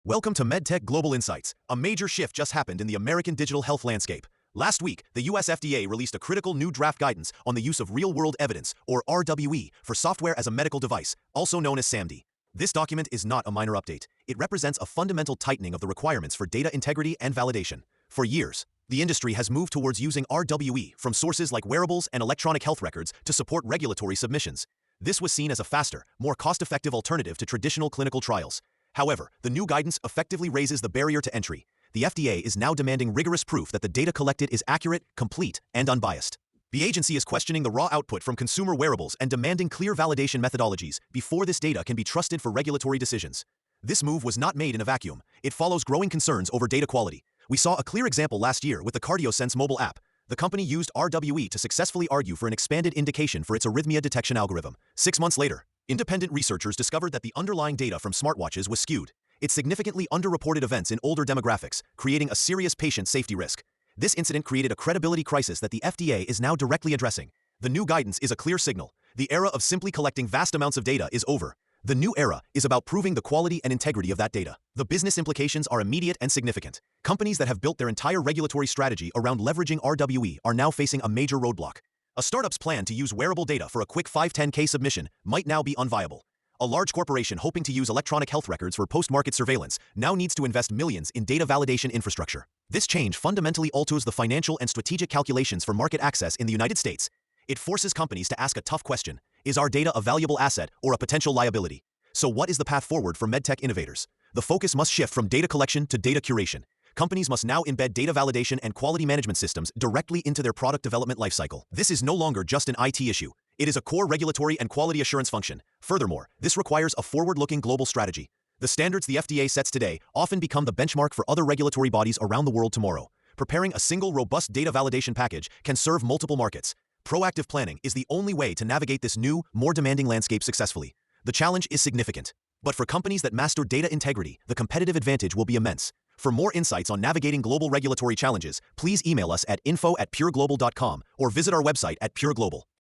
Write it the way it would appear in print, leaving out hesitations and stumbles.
Welcome to MedTech Global Insights. A major shift just happened in the American digital health landscape. Last week, the US FDA released a critical new draft guidance on the use of real-world evidence, or RWE, for software as a medical device, also known as SaMD. This document is not a minor update. It represents a fundamental tightening of the requirements for data integrity and validation. For years, the industry has moved towards using RWE from sources like wearables and electronic health records to support regulatory submissions. This was seen as a faster, more cost-effective alternative to traditional clinical trials. However, the new guidance effectively raises the barrier to entry. The FDA is now demanding rigorous proof that the data collected is accurate, complete, and unbiased. The agency is questioning the raw output from consumer wearables and demanding clear validation methodologies before this data can be trusted for regulatory decisions. This move was not made in a vacuum. It follows growing concerns over data quality. We saw a clear example last year with the CardioSense mobile app. The company used RWE to successfully argue for an expanded indication for its arrhythmia detection algorithm. 6 months later, independent researchers discovered that the underlying data from smartwatches was skewed. It significantly underreported events in older demographics, creating a serious patient safety risk. This incident created a credibility crisis that the FDA is now directly addressing. The new guidance is a clear signal. The era of simply collecting vast amounts of data is over. The new era is about proving the quality and integrity of that data. The business implications are immediate and significant. Companies that have built their entire regulatory strategy around leveraging RWE are now facing a major roadblock. A startup's plan to use wearable data for a quick 510(k) submission might now be unviable. A large corporation hoping to use electronic health records for post-market surveillance now needs to invest millions in data validation infrastructure. This change fundamentally alters the financial and strategic calculations for market access in the United States. It forces companies to ask a tough question: is our data a valuable asset or a potential liability? So what is the path forward for medtech innovators? The focus must shift from data collection to data curation. Companies must now embed data validation and quality management systems directly into their product development lifecycle. This is no longer just an IT issue. It is a core regulatory and quality assurance function. Furthermore, this requires a forward-looking global strategy. The standards the FDA sets today often become the benchmark for other regulatory bodies around the world tomorrow. Preparing a single robust data validation package can serve multiple markets. Proactive planning is the only way to navigate this new, more demanding landscape successfully. The challenge is significant. But for companies that master data integrity, the competitive advantage will be immense. For more insights on navigating global regulatory challenges, please email us at info@pureglobal.com or visit our website at pureglobal.